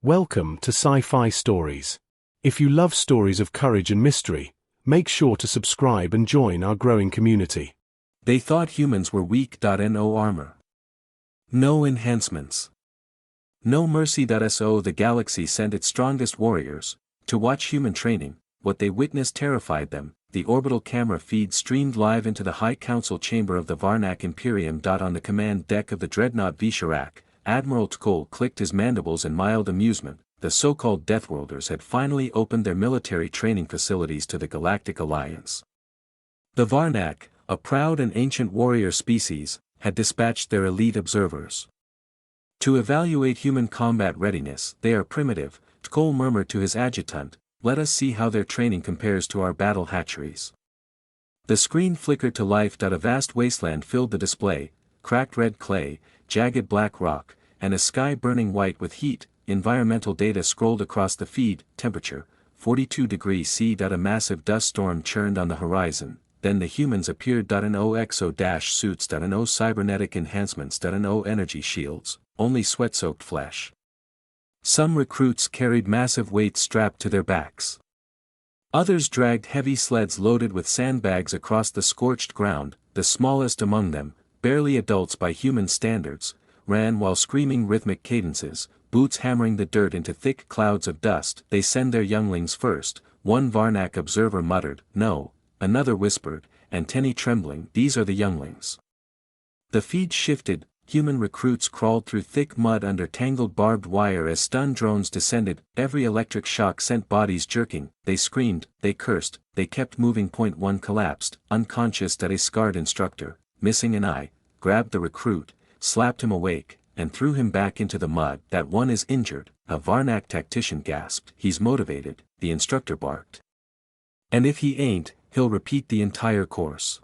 Welcome to Sci-Fi Stories. If you love stories of courage and mystery, make sure to subscribe and join our growing community. They thought humans were weak. No armor. No enhancements. No mercy. So the galaxy sent its strongest warriors to watch human training. What they witnessed terrified them. The orbital camera feed streamed live into the High Council chamber of the Varnak Imperium. On the command deck of the dreadnought Visharak, Admiral Tkol clicked his mandibles in mild amusement. The so-called deathworlders had finally opened their military training facilities to the Galactic Alliance. The Varnak, a proud and ancient warrior species, had dispatched their elite observers to evaluate human combat readiness. They are primitive, Tkol murmured to his adjutant. Let us see how their training compares to our battle hatcheries. The screen flickered to life. A vast wasteland filled the display, cracked red clay, jagged black rock, and a sky burning white with heat. Environmental data scrolled across the feed. Temperature, 42 degrees C. A massive dust storm churned on the horizon. Then the humans appeared. No exo-suits. No cybernetic enhancements. No energy shields, only sweat-soaked flesh. Some recruits carried massive weights strapped to their backs. Others dragged heavy sleds loaded with sandbags across the scorched ground. The smallest among them, barely adults by human standards, ran while screaming rhythmic cadences, boots hammering the dirt into thick clouds of dust. They send their younglings first, one Varnak observer muttered. No, another whispered, antennae trembling. These are the younglings. The feed shifted. Human recruits crawled through thick mud under tangled barbed wire as stun drones descended. Every electric shock sent bodies jerking. They screamed, they cursed, they kept moving. One collapsed, unconscious. A scarred instructor, missing an eye, grabbed the recruit, slapped him awake, and threw him back into the mud. That one is injured, a Varnak tactician gasped. He's motivated, the instructor barked. And if he ain't, he'll repeat the entire course.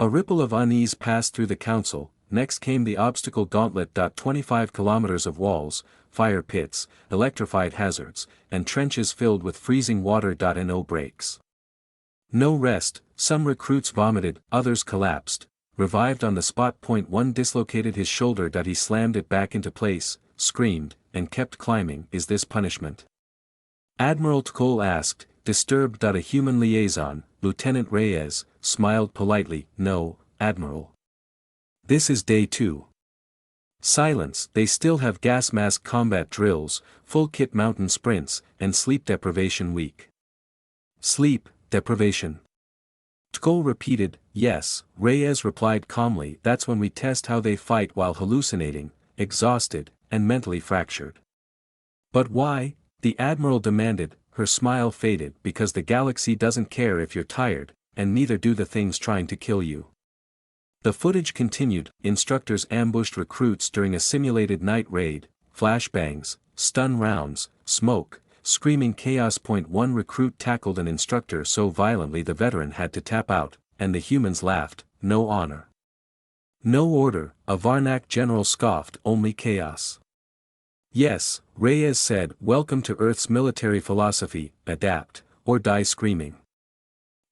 A ripple of unease passed through the council. Next came the obstacle gauntlet. 25 kilometers of walls, fire pits, electrified hazards, and trenches filled with freezing water. No breaks. No rest. Some recruits vomited, others collapsed, revived on the spot. One dislocated his shoulder. He slammed it back into place, screamed, and kept climbing. Is this punishment? Admiral Tkol asked, disturbed. A human liaison, Lieutenant Reyes, smiled politely. No, Admiral. This is day 2. Silence. They still have gas mask combat drills, full kit mountain sprints, and sleep deprivation week. Sleep deprivation. Tkol repeated. Yes, Reyes replied calmly. That's when we test how they fight while hallucinating, exhausted, and mentally fractured. But why? The Admiral demanded. Her smile faded. Because the galaxy doesn't care if you're tired, and neither do the things trying to kill you. The footage continued. Instructors ambushed recruits during a simulated night raid, flashbangs, stun rounds, smoke, screaming chaos. One recruit tackled an instructor so violently the veteran had to tap out, and the humans laughed. No honor. No order, a Varnak general scoffed. Only chaos. Yes, Reyes said. Welcome to Earth's military philosophy, adapt, or die screaming.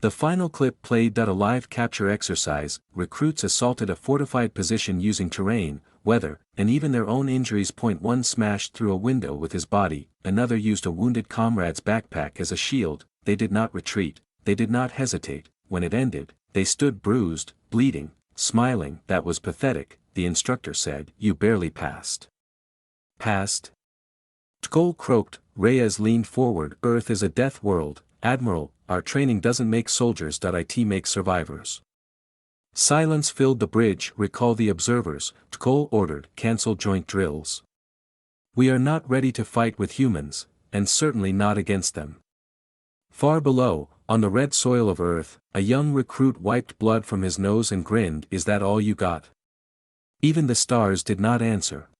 The final clip played. A live capture exercise. Recruits assaulted a fortified position using terrain, weather, and even their own injuries. One smashed through a window with his body, another used a wounded comrade's backpack as a shield. They did not retreat, they did not hesitate. When it ended, they stood bruised, bleeding, smiling. That was pathetic, the instructor said. You barely passed. Passed? Tkol croaked. Reyes leaned forward. Earth is a death world, Admiral. Our training doesn't make soldiers. It makes survivors. Silence filled the bridge. Recall the observers, Tkol ordered. Cancel joint drills. We are not ready to fight with humans, and certainly not against them. Far below, on the red soil of Earth, a young recruit wiped blood from his nose and grinned. Is that all you got? Even the stars did not answer.